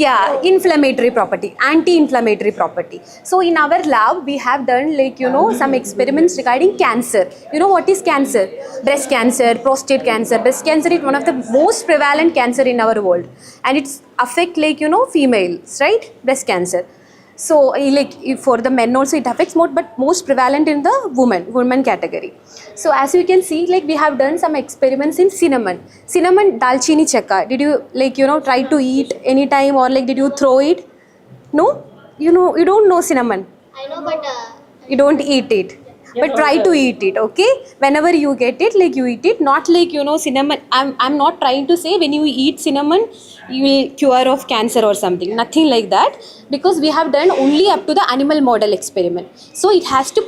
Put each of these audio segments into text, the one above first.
Yeah, inflammatory property, anti-inflammatory property. So in our lab, we have done some experiments regarding cancer. You know what is cancer? Breast cancer, prostate cancer. Breast cancer is one of the most prevalent cancer in our world, and it's affect females, right? Breast cancer. So for the men also it affects more, but most prevalent in the women category. So as you can see, we have done some experiments in cinnamon dalchini chakka. Did you try to eat any time, or did you throw it? No, you don't know cinnamon. I know, but You don't eat it, but try to eat it. Okay, whenever you get it, you eat it. Not cinnamon. I'm not trying to say when you eat cinnamon you will cure of cancer or something, nothing like that, because we have done only up to the animal model experiment. So it has to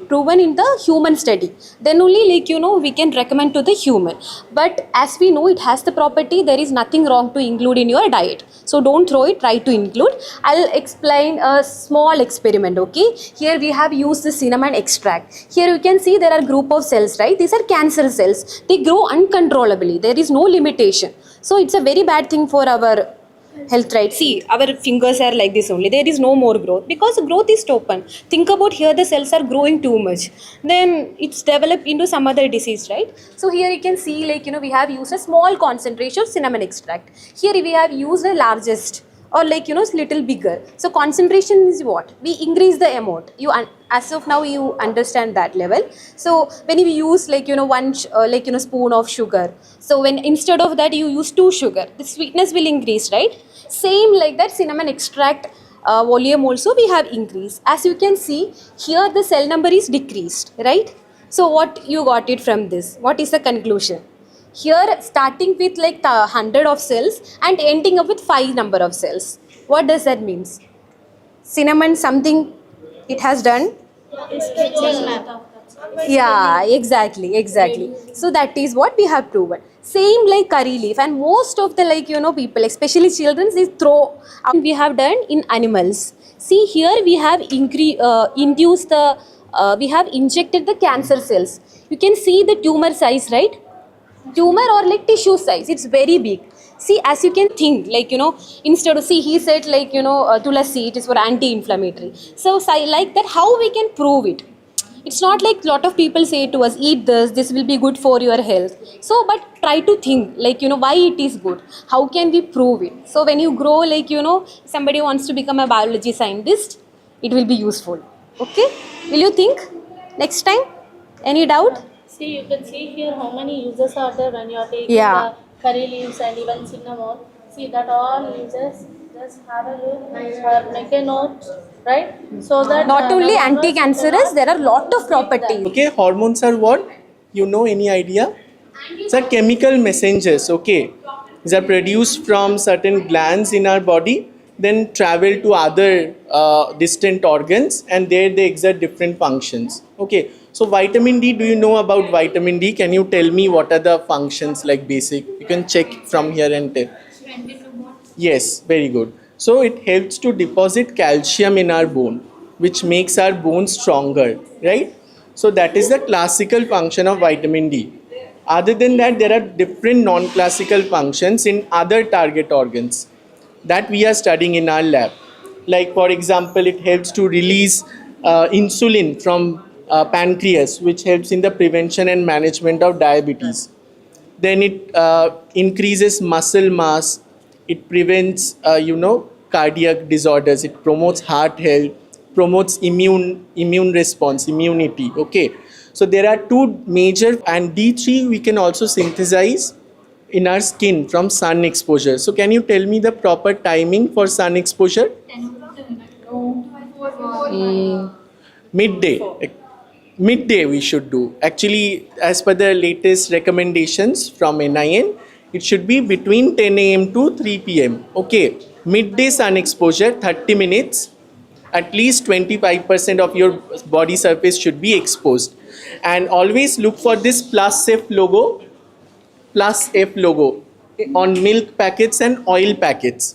proven in the human study, then only we can recommend to the human. But as we know, it has the property, there is nothing wrong to include in your diet. So don't throw it, try to include. I'll explain a small experiment. Okay, here we have used the cinnamon extract. Here you can see there are group of cells, right? These are cancer cells. They grow uncontrollably, there is no limitation. So it's a very bad thing for our health, right? See, our fingers are like this only, there is no more growth because growth is stopped. Think about, here the cells are growing too much, then it's developed into some other disease, right? So here you can see we have used a small concentration of cinnamon extract. Here we have used the largest, or little bigger. So concentration is what? We increase the amount. As of now you understand that level. So when you use one spoon of sugar, so when instead of that you use 2 sugar, the sweetness will increase, right? Same like that, cinnamon extract volume also we have increased. As you can see here, the cell number is decreased, right? So what you got it from this? What is the conclusion? Here starting with 100 of cells and ending up with 5 number of cells. What does that means? Cinnamon something it has done? Yeah, exactly. So that is what we have proven. Same like curry leaf, and most of the people, especially children, they throw. We have done in animals. See here we have induced the, we have injected the cancer cells. You can see the tumor size, right? Tumor or tissue size, it's very big. See, as you can think, instead of, see, he said tulasi, it is for anti-inflammatory. So like that, how we can prove it? It's not like lot of people say to us, eat this will be good for your health. So but try to think why it is good, how can we prove it? So when you grow, somebody wants to become a biology scientist, it will be useful. Okay, will you think next time? Any doubt? See, you can see here how many uses are there when you are taking Yeah. the curry leaves and even cinnamon. See that all uses. Just have a look or make a note, right? So that Not only the anti-cancerous, there are lot of properties. Okay, hormones are what? You know any idea? These are chemical messengers, okay? These are produced from certain glands in our body, then travel to other distant organs, and there they exert different functions. Okay, so vitamin D, do you know about vitamin D? Can you tell me what are the functions, like basic? You can check from here and tell. Yes, very good. So it helps to deposit calcium in our bone, which makes our bone stronger, right? So that is the classical function of vitamin D. Other than that, there are different non-classical functions in other target organs that we are studying in our lab. Like for example, it helps to release insulin from pancreas, which helps in the prevention and management of diabetes. Then it increases muscle mass. It prevents, cardiac disorders. It promotes heart health, promotes immune response, immunity. Okay, so there are two major, and D3 we can also synthesize in our skin from sun exposure. So can you tell me the proper timing for sun exposure? Midday we should do. Actually, as per the latest recommendations from NIN, it should be between 10 a.m. to 3 p.m. Okay, midday sun exposure, 30 minutes. At least 25% of your body surface should be exposed. And always look for this plus F logo on milk packets and oil packets.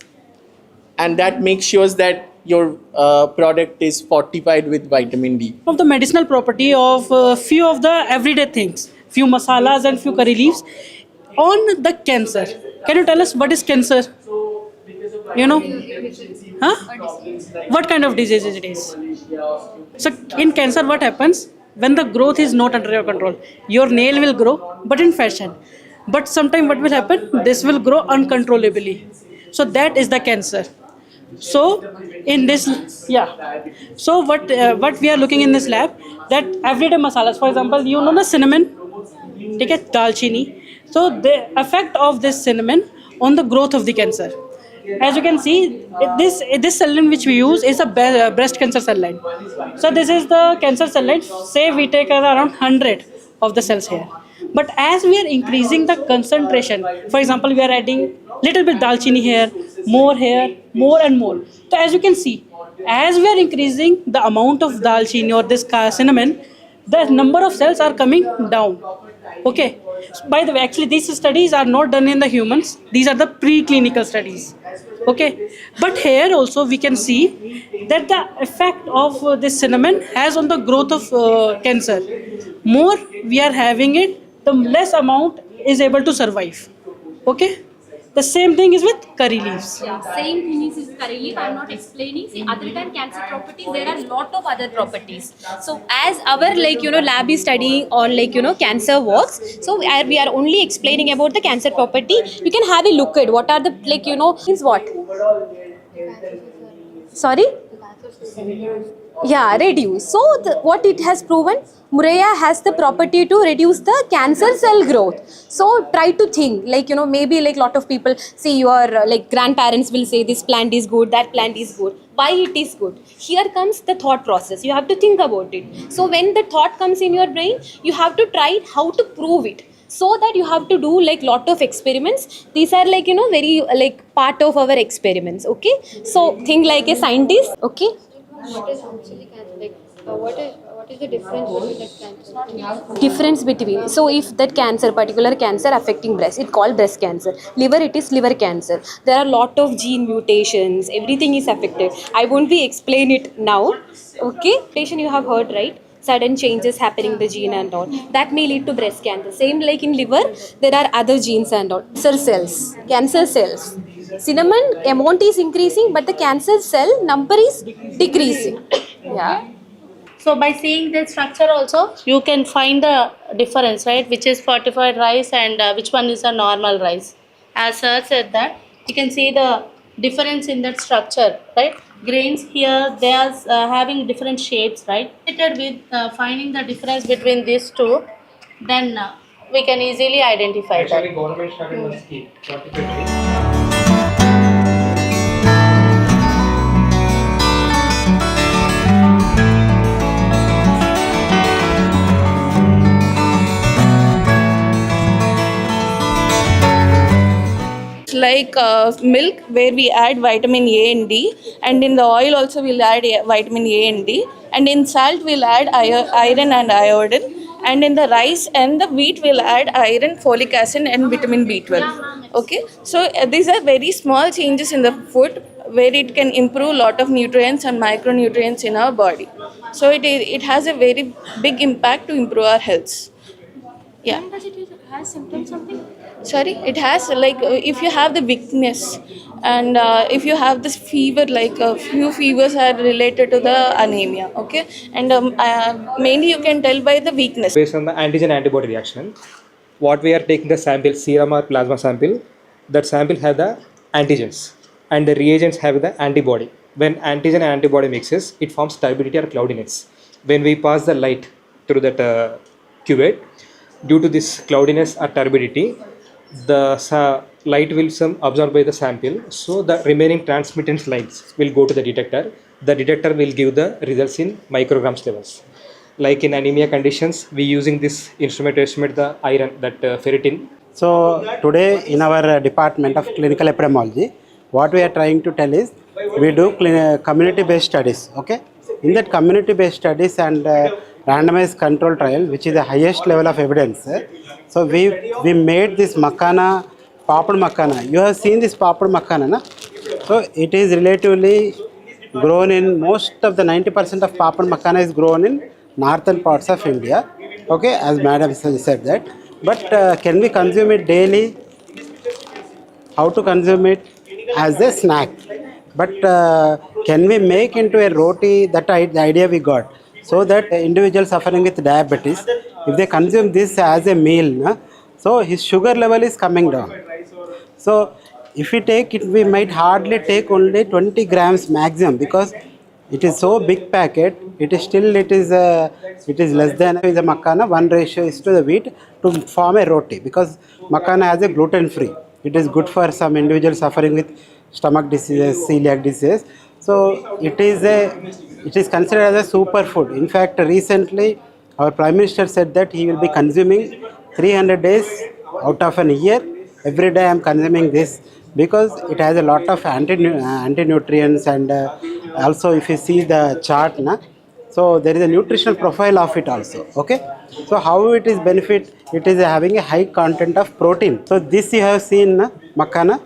And that makes sure that your product is fortified with vitamin D. Of the medicinal property of few of the everyday things, few masalas and few curry leaves on the cancer. Can you tell us what is cancer? You know? Huh? What kind of disease it is? So in cancer, what happens when the growth is not under your control? Your nail will grow, but in fashion. But sometime what will happen? This will grow uncontrollably. So that is the cancer. So in this, yeah. So what we are looking in this lab, that everyday masalas. For example, you know the cinnamon, ठीक है, दालचीनी. So the effect of this cinnamon on the growth of the cancer. As you can see, this cell line which we use is a breast cancer cell line. So this is the cancer cell line. Say we take around 100 of the cells here. But as we are increasing the concentration, for example, we are adding little bit dalchini here, more and more. So as you can see, as we are increasing the amount of dalchini or this cinnamon, the number of cells are coming down. Okay. By the way, actually these studies are not done in the humans. These are the preclinical studies. Okay. But here also we can see that the effect of this cinnamon has on the growth of cancer. More we are having it, the less amount is able to survive. Okay. The same thing is with curry leaves. Yeah, same thing is curry leaf. I'm not explaining. See, other than cancer properties, there are lot of other properties. So as our lab is studying on cancer works, so we are only explaining about the cancer property. You can have a look at what are the is what. Sorry. Yeah, reduce. So what it has proven, Murraya has the property to reduce the cancer cell growth. So try to think, maybe lot of people see your grandparents will say this plant is good, that plant is good. Why it is good? Here comes the thought process. You have to think about it. So when the thought comes in your brain, you have to try how to prove it. So that you have to do lot of experiments. These are very part of our experiments. Okay. So think like a scientist. Okay. What is actually cancer? What is the difference between that cancer? Difference between, so if that particular cancer affecting breast, it called breast cancer. Liver, it is liver cancer. There are lot of gene mutations, everything is affected. I won't be explain it now. Okay, patient, you have heard, right? Sudden changes happening in the gene and all that may lead to breast cancer. Same like in liver, there are other genes and all. Cancer cells. Cinnamon amount is increasing, but the cancer cell number is decreasing. Yeah. So by seeing the structure also, you can find the difference, right? Which is fortified rice and which one is a normal rice. As sir said that, you can see the difference in that structure, right? Grains here, they are having different shapes, right? With finding the difference between these two, then we can easily identify that. Actually, government started one scheme, 2020. Like milk, where we add vitamin A and D, and in the oil also we'll add vitamin A and D, and in salt we'll add iron and iodine, and in the rice and the wheat we'll add iron, folic acid and vitamin B12. Okay, so these are very small changes in the food where it can improve lot of nutrients and micronutrients in our body. So it has a very big impact to improve our health. Yeah. Does it have symptoms something? Sorry, it has if you have the weakness and if you have this fever, a few fevers are related to the anemia. Okay, and mainly you can tell by the weakness. Based on the antigen antibody reaction, what we are taking the sample, serum or plasma sample, that sample have the antigens and the reagents have the antibody. When antigen and antibody mixes, it forms turbidity or cloudiness. When we pass the light through that cuvette, due to this cloudiness or turbidity, the light will absorbed by the sample, so the remaining transmittance lights will go to the detector. The detector will give the results in micrograms levels. Like in anemia conditions, we using this instrument to estimate the iron, that ferritin. So today in our department of clinical epidemiology, what we are trying to tell is we do community-based studies. Okay, in that community-based studies and randomized control trial, which is the highest level of evidence. So we made this makana, papad makana. You have seen this papad makana, na? So it is relatively grown in most of the 90% of papad makana is grown in northern parts of India. Okay, as madam said that. But can we consume it daily? How to consume it? as a snack. But can we make into a roti? The idea we got. So that individuals suffering with diabetes, if they consume this as a meal, so his sugar level is coming down. So if we take it, we might hardly take only 20 grams maximum, because it is so big packet. It is still it is less than the makhana. One ratio is to the wheat to form a roti, because makhana has a gluten free. It is good for some individuals suffering with stomach diseases, celiac disease. So it is considered as a superfood. In fact, recently our Prime Minister said that he will be consuming 300 days out of an year. Every day I am consuming this, because it has a lot of anti-nutrients, and also if you see the chart, so there is a nutritional profile of it also. Okay, so how it is benefit? It is having a high content of protein. So this you have seen, makhana.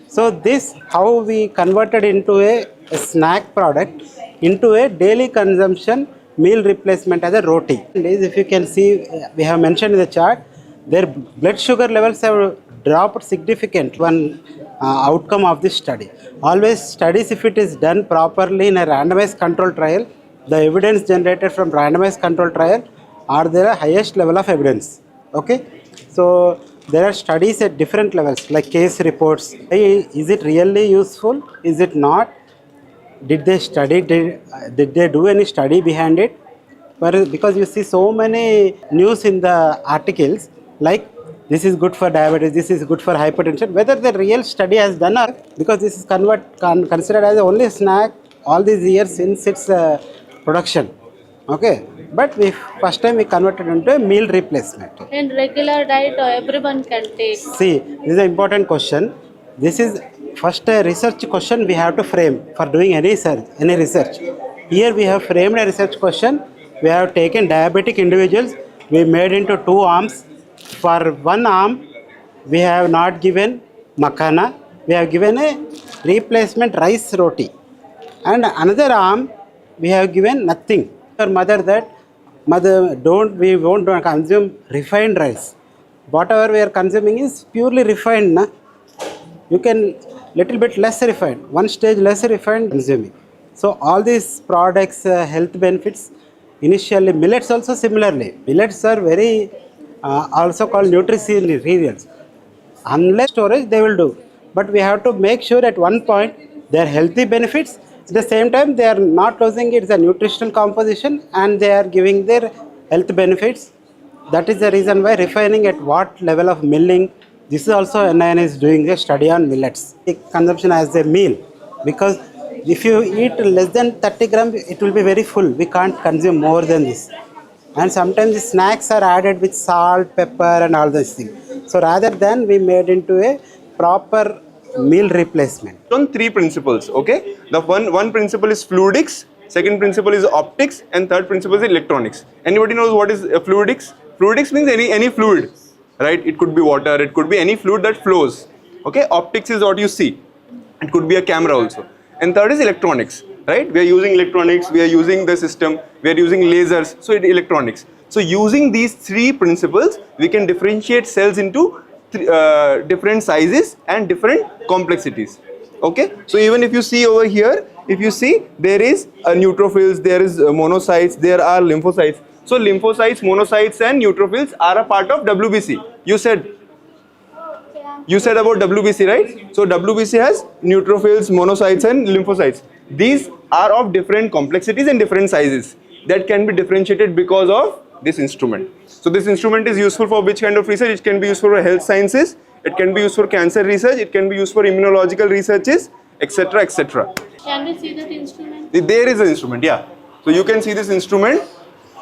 So this how we converted into a snack product into a daily consumption meal replacement as a roti. If you can see, we have mentioned in the chart, their blood sugar levels have dropped significant. One outcome of this study. Always studies, if it is done properly in a randomized control trial, the evidence generated from randomized control trial are the highest level of evidence. Okay, so there are studies at different levels, like case reports. Hey, is it really useful? Is it not? Did they study? Did they do any study behind it? Because you see so many news in the articles, like this is good for diabetes, this is good for hypertension. Whether the real study has done or, because this is considered as only a snack all these years since its production. Okay, but first time we converted into a meal replacement. In regular diet, everyone can take. See, this is an important question. This is first a research question we have to frame for doing any research. Here we have framed a research question. We have taken diabetic individuals, we made into two arms. For one arm, we have not given makhana, we have given a replacement rice roti. And another arm, we have given nothing. Your mother that, we won't consume refined rice. Whatever we are consuming is purely refined. Na? You can little bit less refined, one stage less refined consuming. So all these products, health benefits, initially millets also similarly. Millets are very also called nutrition cereals. Unless storage they will do. But we have to make sure at one point they are healthy benefits. At the same time they are not losing its nutritional composition, and they are giving their health benefits. That is the reason why refining at what level of milling. This is also NIN is doing a study on millets. Consumption as a meal, because if you eat less than 30 grams, it will be very full. We can't consume more than this. And sometimes the snacks are added with salt, pepper and all those things. So rather than we made into a proper meal replacement. On three principles, okay? The one principle is fluidics, second principle is optics, and third principle is electronics. Anybody knows what is fluidics? Fluidics means any fluid, right? It could be water, it could be any fluid that flows. Okay, optics is what you see. It could be a camera also. And third is electronics, right? We are using electronics, we are using the system, we are using lasers, so electronics. So using these three principles, we can differentiate cells into different sizes and different complexities. Okay, so even if you see over here, if you see, there is neutrophils, there is monocytes, there are lymphocytes. So lymphocytes, monocytes and neutrophils are a part of WBC. You said about WBC, right? So WBC has neutrophils, monocytes and lymphocytes. These are of different complexities and different sizes that can be differentiated because of this instrument. So this instrument is useful for which kind of research? It can be used for health sciences, it can be used for cancer research, it can be used for immunological researches, etc., etc. Can we see that instrument? There is an instrument, yeah. So you can see this instrument.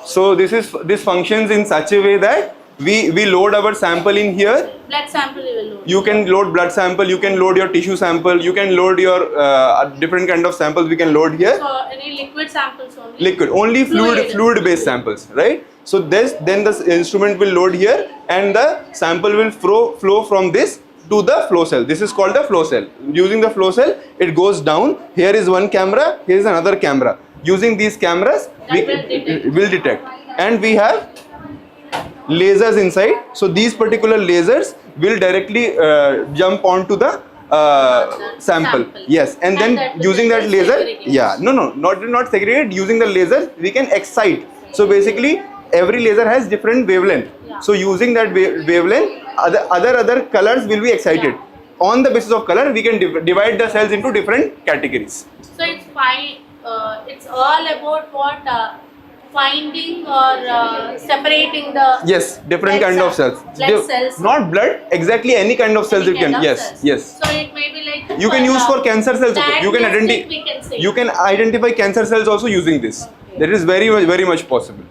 So this functions in such a way that we load our sample in here. Blood sample you will load. You can load blood sample, you can load your tissue sample, you can load your different kind of samples we can load here. So any liquid samples only? Liquid, only fluid based samples, right? So then the instrument will load here and the sample will flow from this to the flow cell. This is called the flow cell. Using the flow cell, it goes down. Here is one camera, here is another camera. Using these cameras, we will detect. And we have lasers inside. So these particular lasers will directly jump onto the sample. Sample. Yes, and then that using that will laser, segregate. yeah, not segregate. Using the laser, we can excite. So basically, every laser has different wavelength. So using that wavelength, other colors will be excited. On the basis of color, we can divide the cells into different categories. So it's fine. It's all about what finding or separating the Yes, different blood kind of cells. cells. Blood cells. Not blood, exactly any kind of cells Any it can. kind of Yes, cells. yes. So it may be like You can use for cancer cells also. You can diagnostic, we can say. you can identify cancer cells also using this. That is very much possible.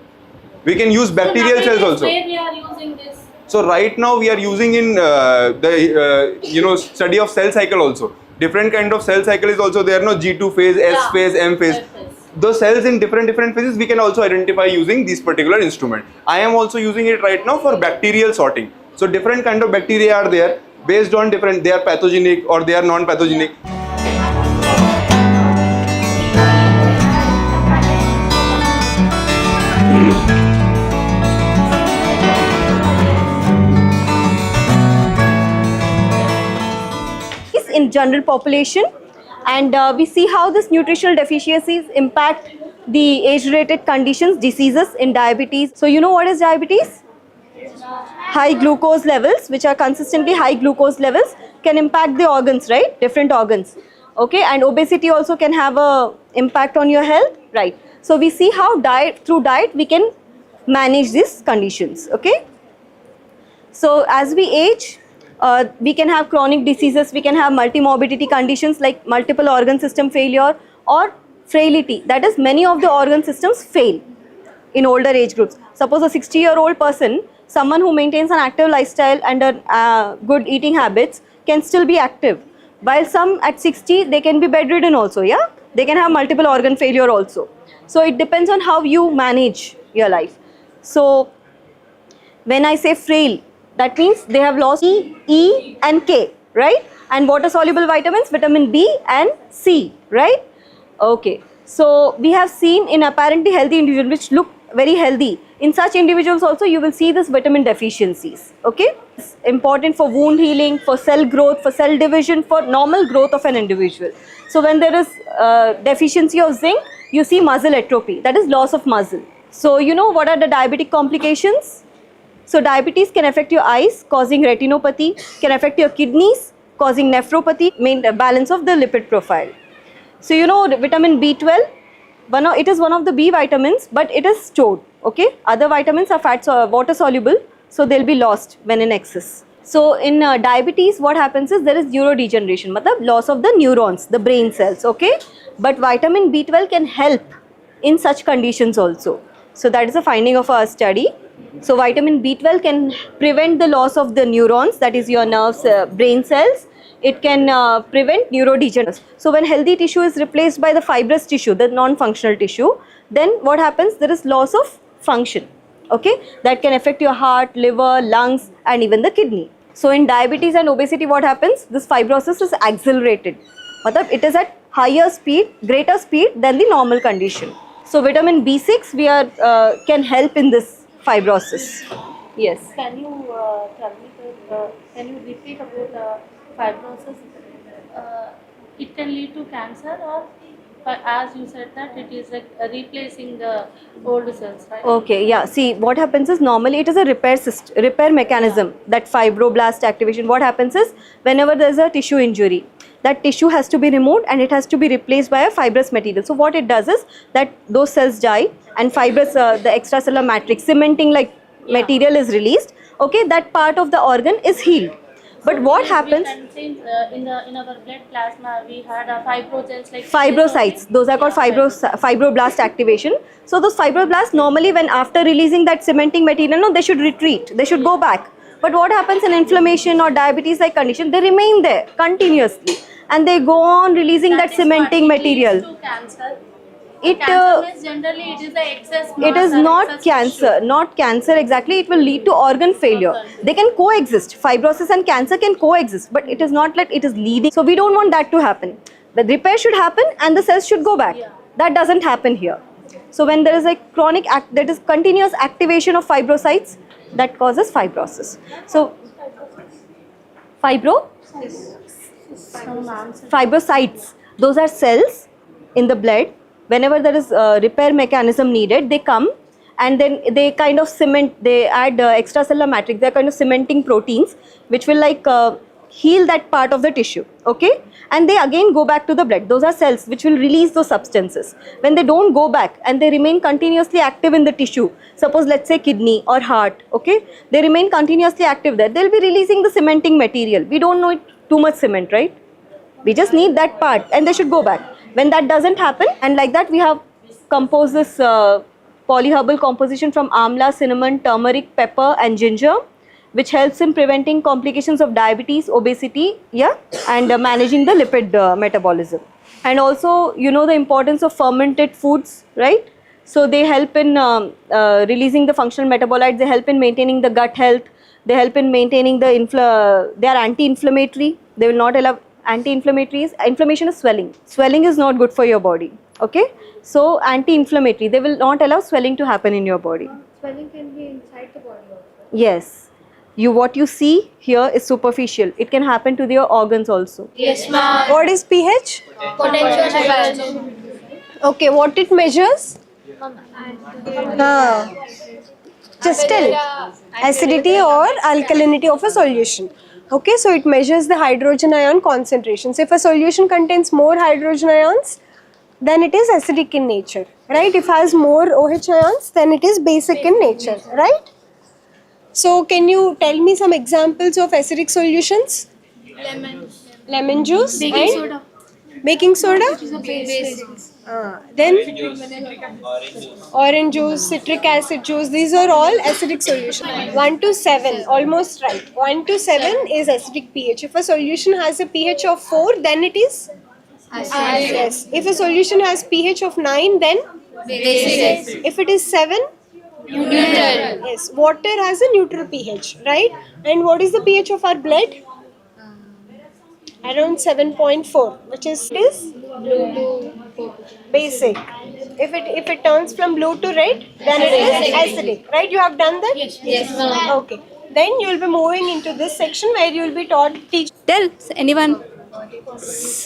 We can use bacterial so cells nowadays also. Where we are using this? So right now we are using in the study of cell cycle also. Different kind of cell cycle is also there. No, G2 phase, S Yeah, phase, M phase. M phase. Those cells in different phases we can also identify using this particular instrument. I am also using it right now for bacterial sorting. So different kind of bacteria are there based on different. They are pathogenic or they are non-pathogenic. In general population, and we see how this nutritional deficiencies impact the age-related conditions, diseases in diabetes. So you know what is diabetes? High glucose levels, which are consistently high glucose levels, can impact the organs, right? Different organs. Okay, and obesity also can have a impact on your health, right? So we see how through diet we can manage these conditions. Okay, so as we age, we can have chronic diseases, we can have multimorbidity conditions like multiple organ system failure or frailty. That is, many of the organ systems fail in older age groups. Suppose a 60-year-old person, someone who maintains an active lifestyle and good eating habits can still be active. While some at 60, they can be bedridden also, yeah? They can have multiple organ failure also. So it depends on how you manage your life. So when I say frail, that means they have lost E and K, right? And water soluble vitamins, vitamin B and C, right? Okay. So we have seen in apparently healthy individuals which look very healthy. In such individuals also you will see this vitamin deficiencies. Okay. It's important for wound healing, for cell growth, for cell division, for normal growth of an individual. So when there is deficiency of zinc, you see muscle atrophy, that is loss of muscle. So you know what are the diabetic complications? So diabetes can affect your eyes, causing retinopathy, can affect your kidneys, causing nephropathy, balance of the lipid profile. So you know vitamin B12, it is one of the B vitamins, but it is stored, okay? Other vitamins are water soluble, so they'll be lost when in excess. So in diabetes, what happens is there is neurodegeneration, loss of the neurons, the brain cells, okay? But vitamin B12 can help in such conditions also. So that is a finding of our study. So vitamin B12 can prevent the loss of the neurons, that is your nerves, brain cells. It can prevent neurodegeneration. So when healthy tissue is replaced by the fibrous tissue, the non-functional tissue, then what happens? There is loss of function, okay? That can affect your heart, liver, lungs and even the kidney. So in diabetes and obesity, what happens? This fibrosis is accelerated. It is at higher speed, greater speed than the normal condition. So vitamin B6 can help in this fibrosis. Yes. Can you tell me can you repeat about the fibrosis? It can lead to cancer, or as you said that it is like replacing the old cells, right? Okay, yeah. See, what happens is normally it is a repair mechanism, that fibroblast activation. What happens is whenever there is a tissue injury, that tissue has to be removed and it has to be replaced by a fibrous material. So what it does is that those cells die and fibrous, the extracellular matrix, cementing like material is released. Okay, that part of the organ is healed. But what happens? In our blood plasma, we had fibrogels like fibrocytes. Those are called fibroblast activation. So those fibroblasts normally, when after releasing that cementing material, no, they should retreat. They should go back. But what happens in inflammation or diabetes-like condition? They remain there continuously, and they go on releasing that cementing material. To cancer. It Cancer means generally it is the excess mass. It is or not excess cancer, tissue. not cancer exactly. It will lead to organ failure. They can coexist. Fibrosis and cancer can coexist, but it is not like it is leading. So we don't want that to happen. The repair should happen and the cells should go back. That doesn't happen here. So when there is a chronic, that is continuous activation of fibrocytes, that causes fibrosis. So Fibrocytes. Those are cells in the blood. Whenever there is a repair mechanism needed, they come and then they kind of cement, they add extracellular matrix, they're kind of cementing proteins which will like heal that part of the tissue, okay? And they again go back to the blood. Those are cells which will release those substances. When they don't go back and they remain continuously active in the tissue, suppose let's say kidney or heart, okay? They remain continuously active there. They'll be releasing the cementing material. We don't know it too much cement, right? We just need that part and they should go back. When that doesn't happen, and like that we have composed this polyherbal composition from amla, cinnamon, turmeric, pepper and ginger, which helps in preventing complications of diabetes, obesity, yeah, and managing the lipid metabolism. And also, you know the importance of fermented foods, right? So they help in releasing the functional metabolites, they help in maintaining the gut health, they help in maintaining the, they are anti-inflammatory, they will not allow anti-inflammatories. Inflammation is swelling. Swelling is not good for your body, okay? So anti-inflammatory, they will not allow swelling to happen in your body. Swelling can be inside the body also. Yes. What you see here is superficial. It can happen to your organs also. Yes, ma'am. What is pH? Potential. Okay, what it measures? Just tell. Acidity or alkalinity of a solution. Okay, so it measures the hydrogen ion concentrations. If a solution contains more hydrogen ions, then it is acidic in nature, right? If it has more OH ions, then it is basic in nature, right? So can you tell me some examples of acidic solutions? Lemon juice. Baking soda. Baking soda? Base. Then orange juice, citric acid juice, these are all acidic solutions. 1 to 7, almost right. 1 to 7 is acidic pH. If a solution has a pH of 4, then it is acid. Yes. If a solution has pH of 9, then Basic. if it is 7, Neutral. yes. Water has a neutral pH, right? And what is the pH of our blood? Around 7.4, which is basic. If it turns from blue to red, then it is acidic, right? You have done that? Yes, ma'am. Okay. Then you will be moving into this section where you will be taught teach. Tell anyone.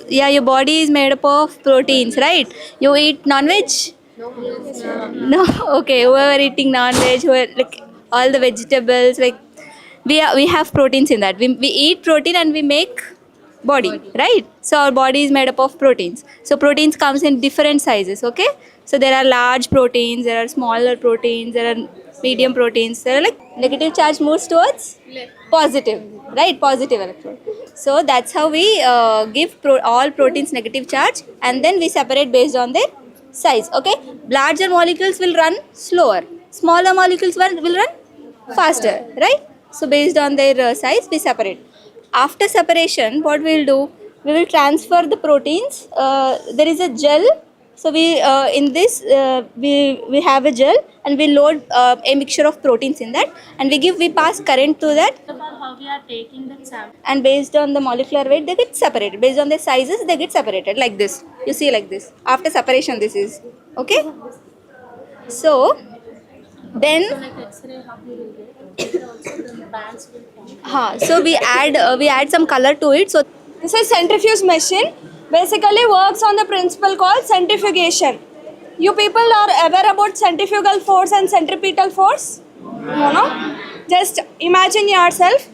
Yeah, your body is made up of proteins, right? You eat non-veg? No. Okay, whoever eating non-veg, whoever, like all the vegetables, like we have proteins in that. We eat protein and we make body, right? So our body is made up of proteins. So proteins comes in different sizes, okay? So there are large proteins, there are smaller proteins, there are medium proteins. There are like negative charge moves towards positive, right? Positive electron. So that's how we give all proteins negative charge, and then we separate based on their size, okay? Larger molecules will run slower, smaller molecules will run faster, right? So based on their size, we separate. After separation, what we will do? We will transfer the proteins. There is a gel. So we in this we have a gel and we load a mixture of proteins in that, and we pass current to that. How we are taking the sample. And based on the molecular weight, they get separated. Based on their sizes, they get separated like this. You see like this. After separation, this is okay. So then. So we add some color to it. So This is centrifuge machine. Basically works on the principle called centrifugation. You people are aware about centrifugal force and centripetal force? No? Just imagine yourself.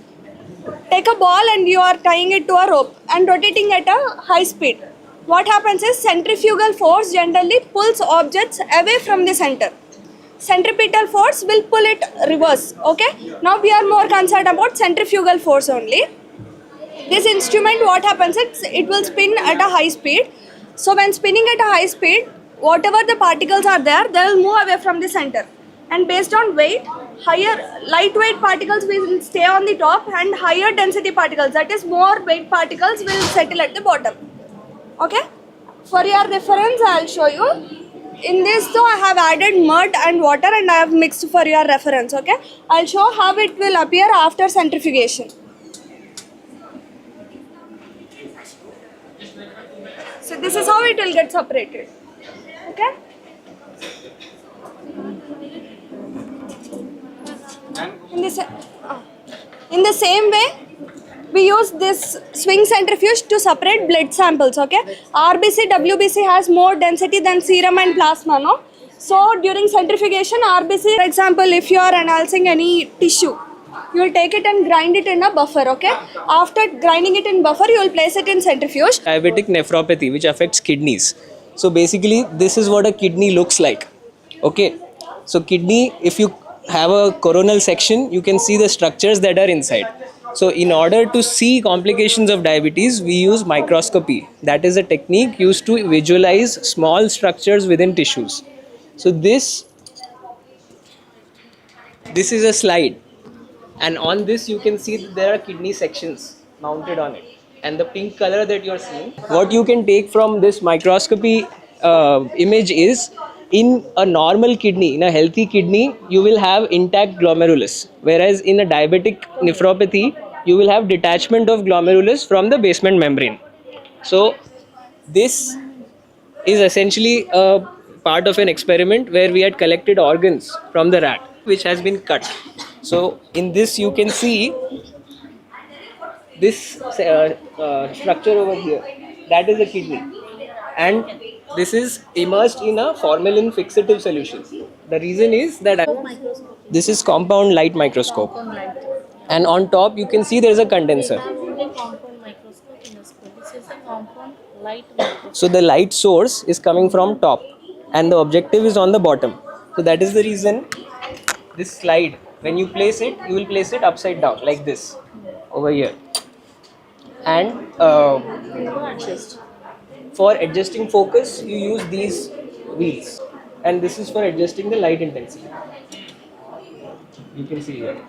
Take a ball and you are tying it to a rope and rotating at a high speed. What happens is centrifugal force generally pulls objects away from the center. Centripetal force will pull it reverse. Okay? Now we are more concerned about centrifugal force only. This instrument, what happens is it will spin at a high speed. So when spinning at a high speed, whatever the particles are there, they will move away from the center. And based on weight, lightweight particles will stay on the top and higher density particles, that is more weight particles, will settle at the bottom. Okay? For your reference, I will show you. In this though, I have added mud and water and I have mixed for your reference. Okay? I will show how it will appear after centrifugation. So this is how it will get separated. Okay? In the same way, we use this swing centrifuge to separate blood samples, okay? RBC, WBC has more density than serum and plasma, no? So during centrifugation, RBC, for example, if you are analyzing any tissue, you will take it and grind it in a buffer, okay? After grinding it in buffer, you will place it in centrifuge. Diabetic nephropathy, which affects kidneys. So basically, this is what a kidney looks like. Okay, so kidney, if you have a coronal section, you can see the structures that are inside. So in order to see complications of diabetes, we use microscopy. That is a technique used to visualize small structures within tissues. So this is a slide, and on this you can see that there are kidney sections mounted on it, and the pink color that you're seeing, what you can take from this microscopy image is, in a normal kidney, in a healthy kidney, you will have intact glomerulus, whereas in a diabetic nephropathy, you will have detachment of glomerulus from the basement membrane. So this is essentially a part of an experiment where we had collected organs from the rat, which has been cut. So in this you can see this structure over here, that is a kidney, and this is immersed in a formalin fixative solution. The reason is that this is compound light microscope, and on top you can see there is a condenser. So the light source is coming from top and the objective is on the bottom. So that is the reason this slide, when you place it, you will place it upside down like this over here. And for adjusting focus, you use these wheels, and this is for adjusting the light intensity. You can see here.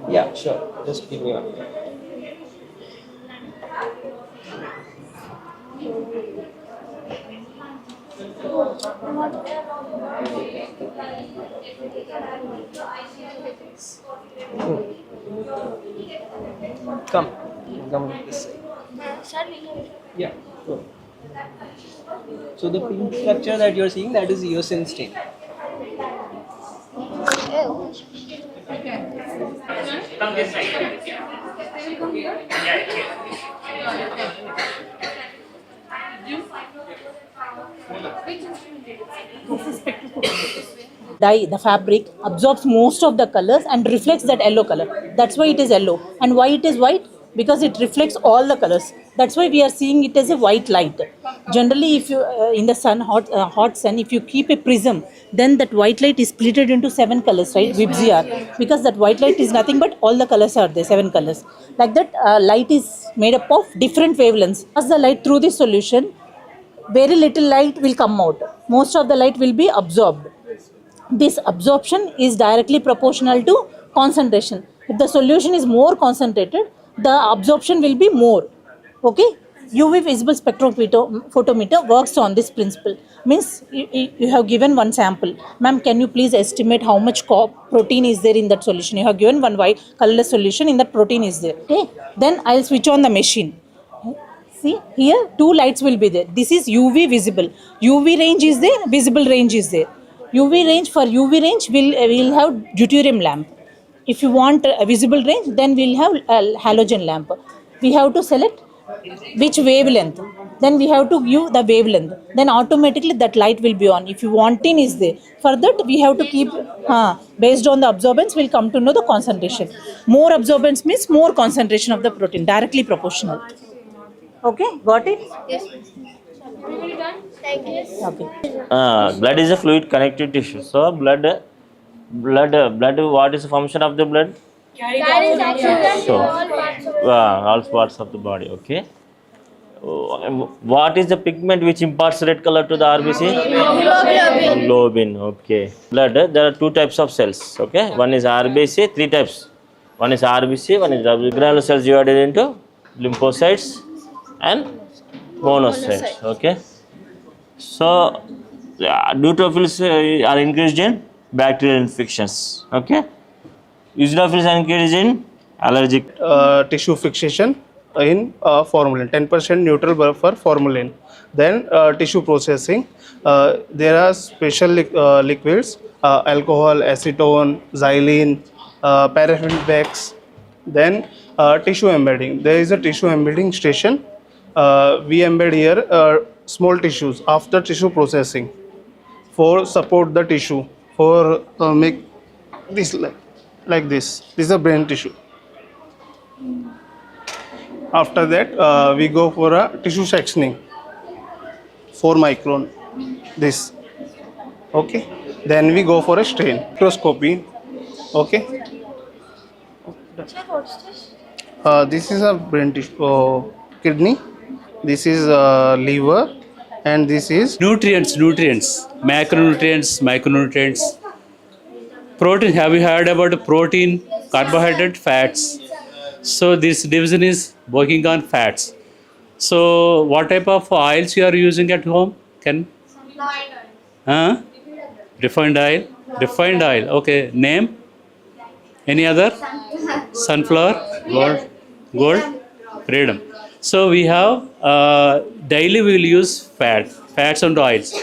Yeah, sure. Just give me one. Come this side. Yeah, sure. So the pink structure that you're seeing, that is eosin stain. Come this side. Dye, the fabric absorbs most of the colors and reflects that yellow color. That's why it is yellow. And why it is white? Because it reflects all the colors. That's why we are seeing it as a white light. Generally, if you in the sun, hot sun, if you keep a prism, then that white light is split into 7 colors, right? VIBGR. Because that white light is nothing but all the colors are there, 7 colors. Like that, light is made up of different wavelengths. As the light through this solution, very little light will come out. Most of the light will be absorbed. This absorption is directly proportional to concentration. If the solution is more concentrated, the absorption will be more. Okay? UV visible spectrophotometer works on this principle. Means you have given one sample. Ma'am, can you please estimate how much protein is there in that solution? You have given one white colorless solution, in that protein is there. Okay? Then I'll switch on the machine. See, here 2 lights will be there. This is UV visible. UV range is there, visible range is there. UV range, for UV range, we'll have deuterium lamp. If you want a visible range, then we'll have a halogen lamp. We have to select which wavelength. Then we have to give the wavelength. Then automatically that light will be on. If you want in is there. For that we have to keep, based on the absorbance, we'll come to know the concentration. More absorbance means more concentration of the protein, directly proportional. Okay, got it? Yes. Thank you. Okay. Blood is a fluid connective tissue. So blood, what is the function of the blood? Carries oxygen to all parts of All parts of the body, okay. What is the pigment which imparts red color to the RBC? Globin, okay. Blood, there are 2 types of cells, okay. One is RBC, 3 types. One is RBC, one is W. Granular cells divided into lymphocytes and monocytes, okay. So, neutrophils are increased in bacterial infections, okay. Eosinophils are increased in allergic. Tissue fixation in formalin, 10% neutral buffer formalin. Then tissue processing, there are special liquids, alcohol, acetone, xylene, paraffin wax, Then tissue embedding. There is a tissue embedding station. We embed here small tissues after tissue processing for support the tissue for make this like this. This is a brain tissue. After that, we go for a tissue sectioning, 4 micron, this, okay. Then we go for a strain, microscopy, okay. This is a brain tissue, kidney, this is liver, and this is nutrients, macronutrients, micronutrients. Protein, have you heard about protein, carbohydrate, fats? So this division is working on fats. So what type of oils you are using at home? Refined oil. Refined oil. Okay. Name? Any other? Sunflower. Gold. Freedom. So we have daily we will use fats and oils.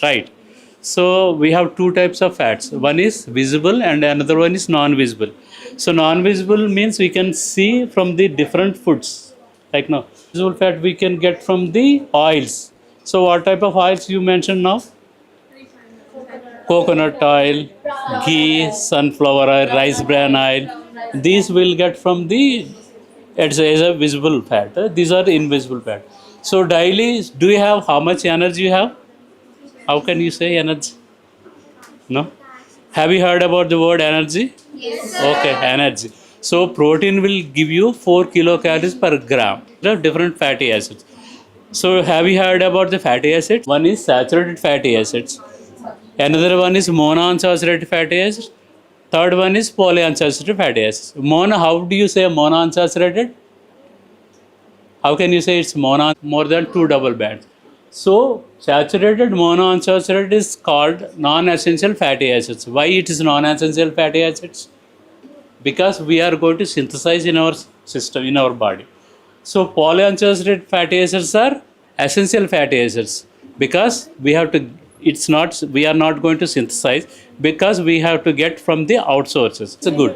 Right. So we have two types of fats. One is visible and another one is non-visible. So non-visible means we can see from the different foods. Like now, visible fat we can get from the oils. So what type of oils you mentioned now? Coconut oil, ghee, sunflower oil, rice bran oil. These will get from the, it's a visible fat. These are invisible fat. So daily, do you have how much energy you have? How can you say energy? No? Have you heard about the word energy? Yes, sir. Okay, energy. So protein will give you 4 kilocalories per gram. There are different fatty acids. So have you heard about the fatty acids? One is saturated fatty acids. Another one is monounsaturated fatty acids. Third one is polyunsaturated fatty acids. How do you say monounsaturated? How can you say it's more than 2 double bands? So saturated monounsaturated is called non-essential fatty acids. Why it is non-essential fatty acids? Because we are going to synthesize in our system, in our body. So polyunsaturated fatty acids are essential fatty acids because we have to, we are not going to synthesize because we have to get from the out sources. It's a good.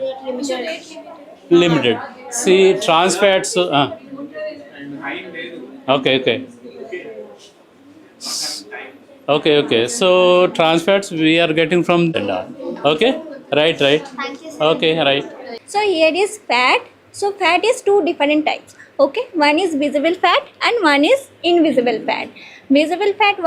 Limited. See, trans fats. Okay. Okay. So trans fats we are getting from the. Okay. Right. Thank you, sir. Okay. Right. So here is fat. So fat is two different types. Okay, one is visible fat and one is invisible fat. Visible fat,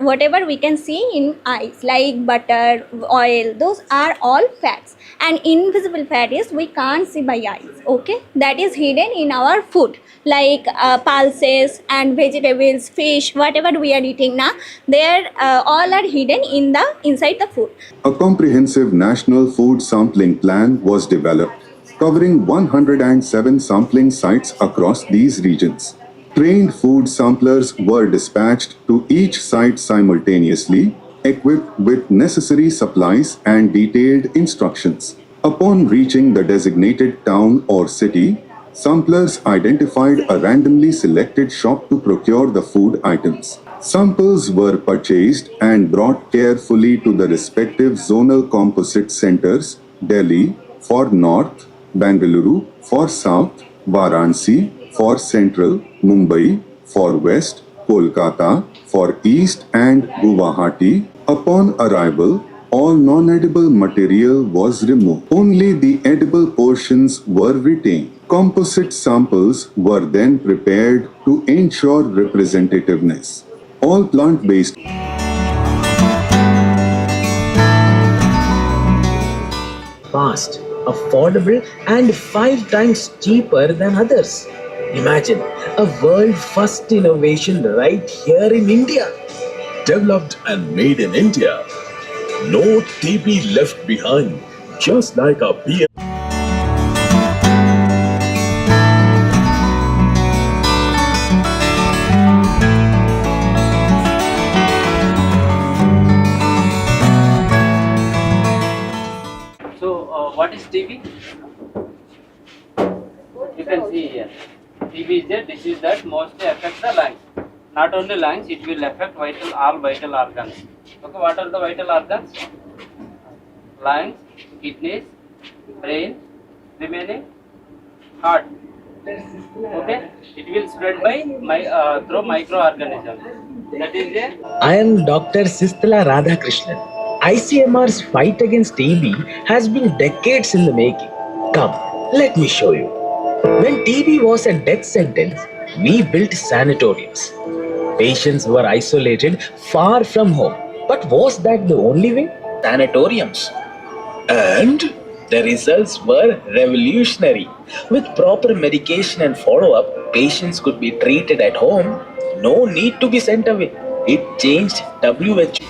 whatever we can see in eyes, like butter, oil, those are all fats. And invisible fat is we can't see by eyes. Okay, that is hidden in our food, like pulses and vegetables, fish, whatever we are eating now. They are all are hidden inside the food. A comprehensive national food sampling plan was developed, covering 107 sampling sites across these regions. Trained food samplers were dispatched to each site simultaneously, equipped with necessary supplies and detailed instructions. Upon reaching the designated town or city, samplers identified a randomly selected shop to procure the food items. Samples were purchased and brought carefully to the respective zonal composite centers, Delhi for North, Bengaluru for South, Varanasi for Central, Mumbai for West, Kolkata for East and Guwahati. Upon arrival, all non-edible material was removed. Only the edible portions were retained. Composite samples were then prepared to ensure representativeness. All plant-based fast, affordable and 5 times cheaper than others. Imagine a world-first innovation right here in India. Developed and made in India. No TB left behind, just like a beer. What is TB? You can see here. TB is a disease that mostly affects the lungs. Not only lungs, it will affect all vital organs. Okay, what are the vital organs? Lungs, kidneys, brain, remaining heart. Okay, it will spread by through microorganisms. That is a I am Dr. Sistala Radhakrishnan. ICMR's fight against TB has been decades in the making. Come, let me show you. When TB was a death sentence, we built sanatoriums. Patients were isolated far from home. But was that the only way? Sanatoriums. And the results were revolutionary. With proper medication and follow-up, patients could be treated at home. No need to be sent away. It changed WHO.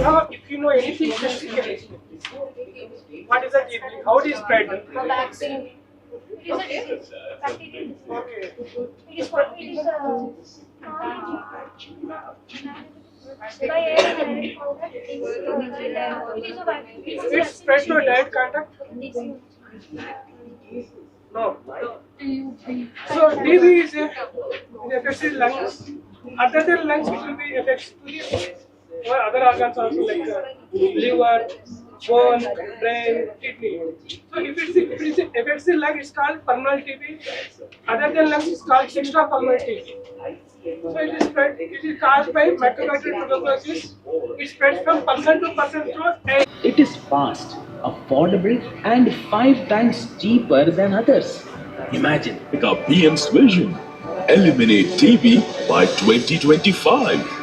Now, if you know anything specifically, what is the TB? How it is spread? Vaccine. Okay. It's spread to a direct contact? No. So TB is affected lungs. Other than lungs, it will be affected to the other organs also, like liver, bone, brain, kidney. So if it affects the lung, it's called pulmonary TB. Other than lungs, it's called extrapulmonary TB. So it is spread. It is caused by microbial tuberculosis. It spreads from person to person through air. It is fast, affordable, and 5 times cheaper than others. Imagine. Like our PM's vision, eliminate TB by 2025.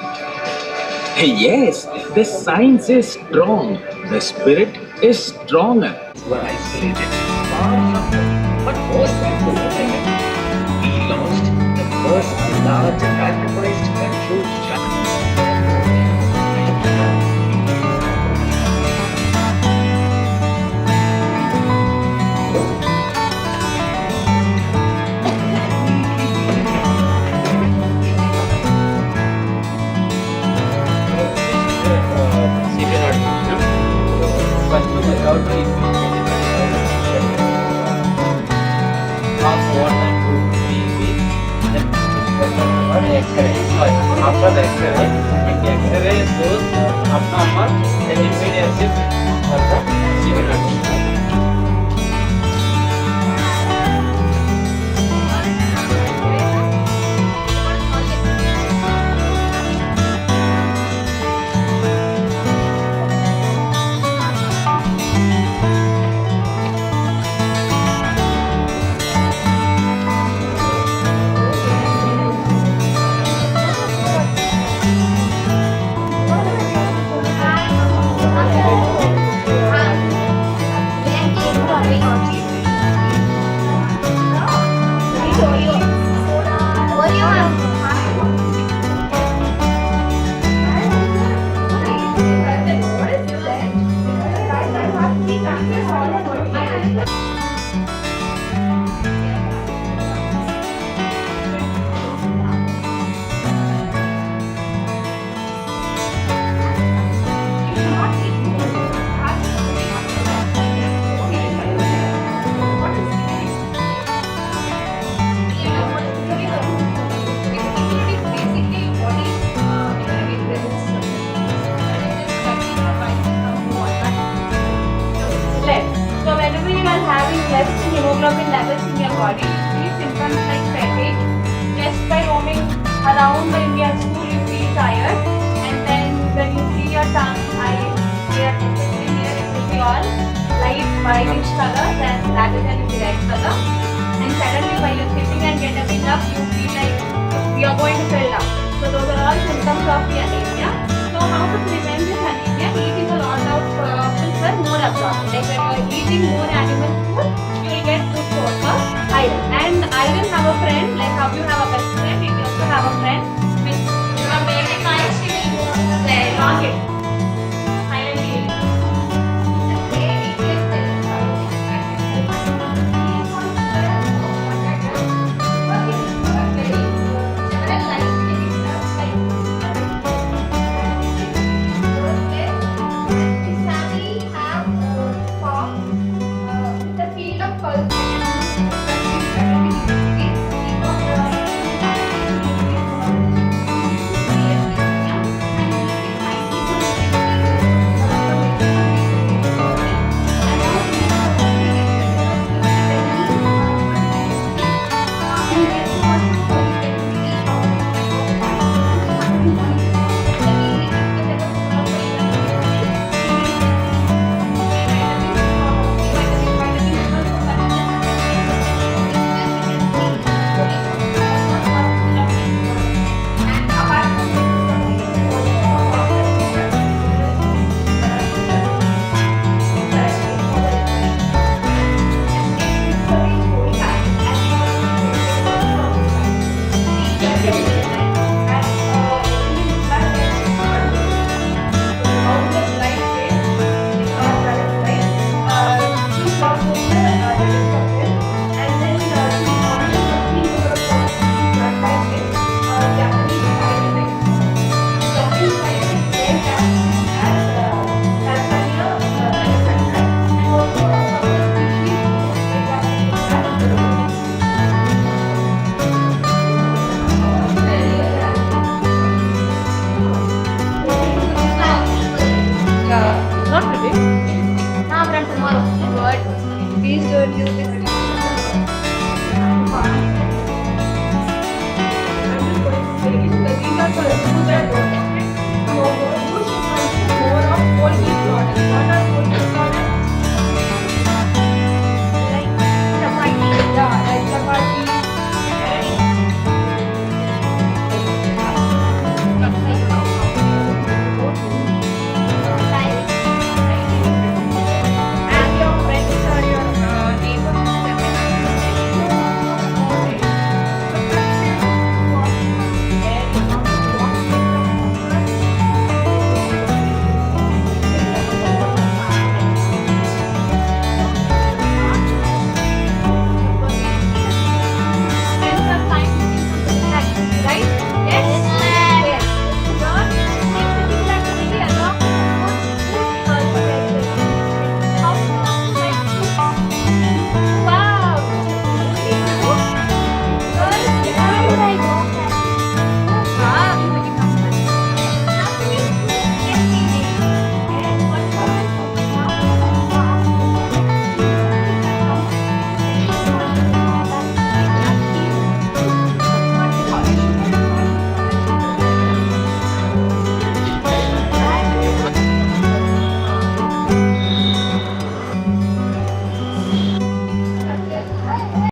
Yes, the science is strong. The spirit is stronger. Were isolated far from home. But was that the only way? We launched the first large randomized controlled trial. After the X-ray, if the X-ray shows abnormal, then immediately for the severe heart. So whenever you are having less hemoglobin levels in your body, these symptoms like fatigue, just by roaming around the Indian school you feel tired, and then when you see your tongue, eyes, here, especially here, it will be all light whitish color, then rather than the red color. And suddenly while you're sitting and getting up, you feel like you are going to fall down. So those are all symptoms of the anemia. So how to prevent this anemia? Eating a lot of foods are more absorbed. Like when you are eating more animal food, you will get good source of iron. And iron have a friend, like how you have a best friend, you also have a friend which you are making nice long it. What? Please don't do this. I'm just going to say it. These are the rules that